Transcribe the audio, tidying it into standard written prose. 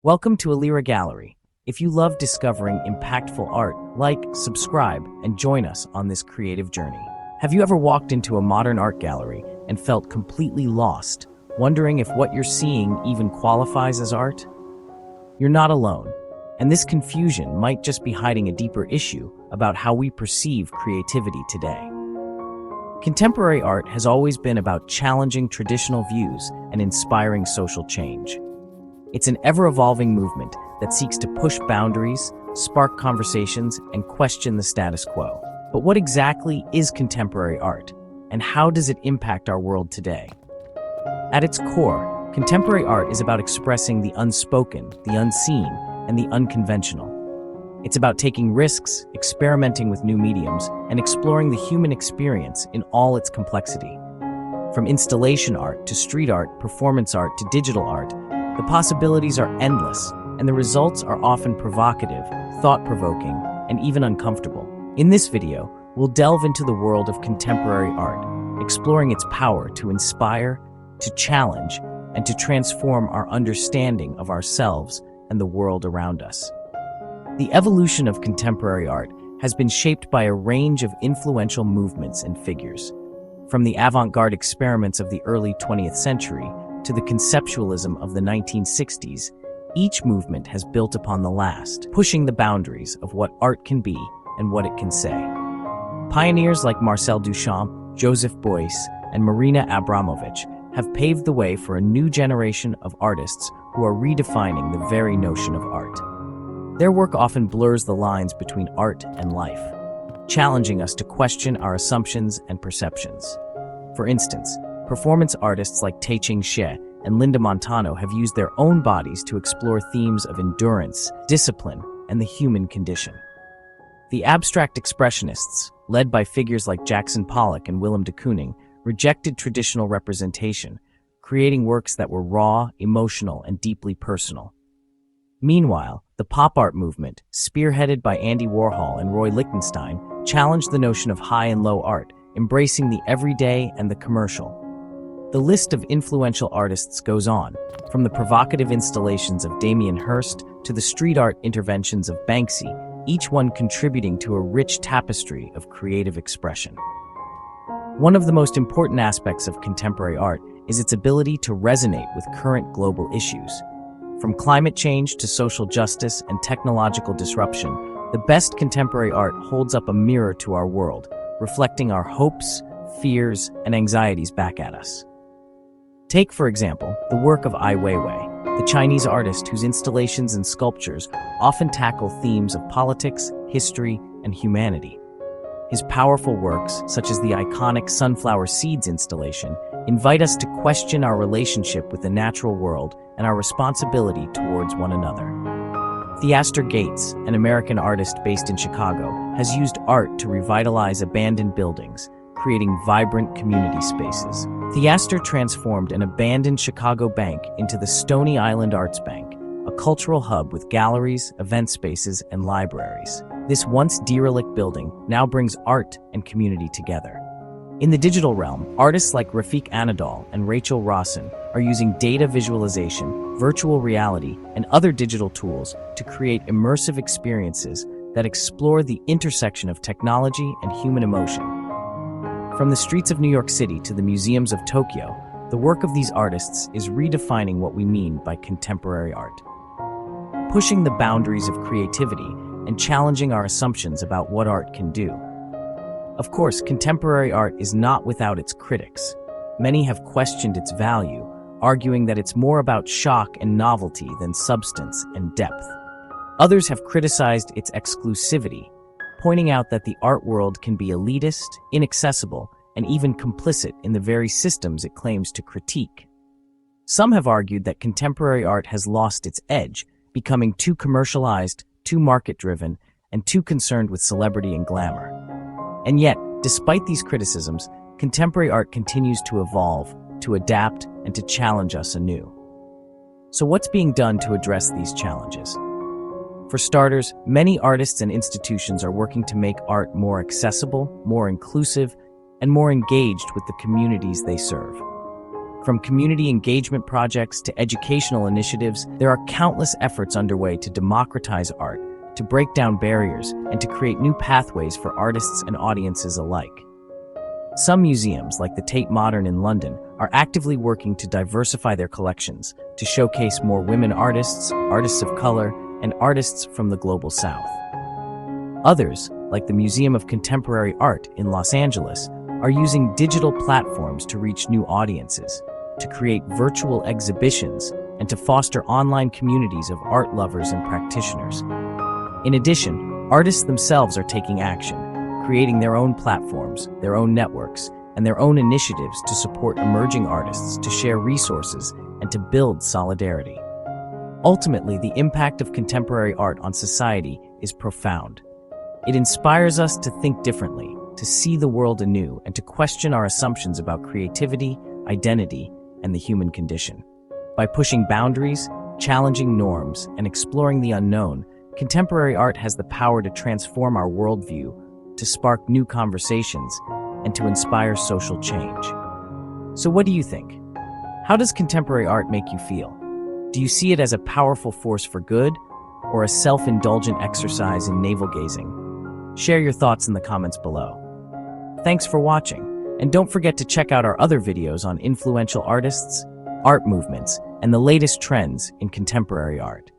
Welcome to Alira Gallery. If you love discovering impactful art, like, subscribe, and join us on this creative journey. Have you ever walked into a modern art gallery and felt completely lost, wondering if what you're seeing even qualifies as art? You're not alone, and this confusion might just be hiding a deeper issue about how we perceive creativity today. Contemporary art has always been about challenging traditional views and inspiring social change. It's an ever-evolving movement that seeks to push boundaries, spark conversations, and question the status quo. But what exactly is contemporary art, and how does it impact our world today? At its core, contemporary art is about expressing the unspoken, the unseen, and the unconventional. It's about taking risks, experimenting with new mediums, and exploring the human experience in all its complexity. From installation art to street art, performance art to digital art, the possibilities are endless, and the results are often provocative, thought-provoking, and even uncomfortable. In this video, we'll delve into the world of contemporary art, exploring its power to inspire, to challenge, and to transform our understanding of ourselves and the world around us. The evolution of contemporary art has been shaped by a range of influential movements and figures. From the avant-garde experiments of the early 20th century to the conceptualism of the 1960s, each movement has built upon the last, pushing the boundaries of what art can be and what it can say. Pioneers like Marcel Duchamp, Joseph Beuys, and Marina Abramović have paved the way for a new generation of artists who are redefining the very notion of art. Their work often blurs the lines between art and life, challenging us to question our assumptions and perceptions. For instance, performance artists like Tei-Ching Hsieh and Linda Montano have used their own bodies to explore themes of endurance, discipline, and the human condition. The abstract expressionists, led by figures like Jackson Pollock and Willem de Kooning, rejected traditional representation, creating works that were raw, emotional, and deeply personal. Meanwhile, the pop art movement, spearheaded by Andy Warhol and Roy Lichtenstein, challenged the notion of high and low art, embracing the everyday and the commercial. The list of influential artists goes on, from the provocative installations of Damien Hirst to the street art interventions of Banksy, each one contributing to a rich tapestry of creative expression. One of the most important aspects of contemporary art is its ability to resonate with current global issues. From climate change to social justice and technological disruption, the best contemporary art holds up a mirror to our world, reflecting our hopes, fears, and anxieties back at us. Take, for example, the work of Weiwei, the Chinese artist whose installations and sculptures often tackle themes of politics, history, and humanity. His powerful works, such as the iconic Sunflower Seeds installation, invite us to question our relationship with the natural world and our responsibility towards one another. Theaster Gates, an American artist based in Chicago, has used art to revitalize abandoned buildings, creating vibrant community spaces. Theaster transformed an abandoned Chicago bank into the Stony Island Arts Bank, a cultural hub with galleries, event spaces, and libraries. This once derelict building now brings art and community together. In the digital realm, artists like Refik Anadol and Rossin are using data visualization, virtual reality, and other digital tools to create immersive experiences that explore the intersection of technology and human emotion. From the streets of New York City to the museums of Tokyo, the work of these artists is redefining what we mean by contemporary art, pushing the boundaries of creativity and challenging our assumptions about what art can do. Of course, contemporary art is not without its critics. Many have questioned its value, arguing that it's more about shock and novelty than substance and depth. Others have criticized its exclusivity, pointing out that the art world can be elitist, inaccessible, and even complicit in the very systems it claims to critique. Some have argued that contemporary art has lost its edge, becoming too commercialized, too market-driven, and too concerned with celebrity and glamour. And yet, despite these criticisms, contemporary art continues to evolve, to adapt, and to challenge us anew. So what's being done to address these challenges? For starters, many artists and institutions are working to make art more accessible, more inclusive, and more engaged with the communities they serve. From community engagement projects to educational initiatives, there are countless efforts underway to democratize art, to break down barriers, and to create new pathways for artists and audiences alike. Some museums, like the Tate Modern in London, are actively working to diversify their collections, to showcase more women artists, artists of color, and artists from the global south. Others, like the Museum of Contemporary Art in Los Angeles, are using digital platforms to reach new audiences, to create virtual exhibitions, and to foster online communities of art lovers and practitioners. In addition, artists themselves are taking action, creating their own platforms, their own networks, and their own initiatives to support emerging artists, to share resources, and to build solidarity. Ultimately, the impact of contemporary art on society is profound. It inspires us to think differently, to see the world anew, and to question our assumptions about creativity, identity, and the human condition. By pushing boundaries, challenging norms, and exploring the unknown, contemporary art has the power to transform our worldview, to spark new conversations, and to inspire social change. So what do you think? How does contemporary art make you feel? Do you see it as a powerful force for good, or a self-indulgent exercise in navel-gazing? Share your thoughts in the comments below. Thanks for watching, and don't forget to check out our other videos on influential artists, art movements, and the latest trends in contemporary art.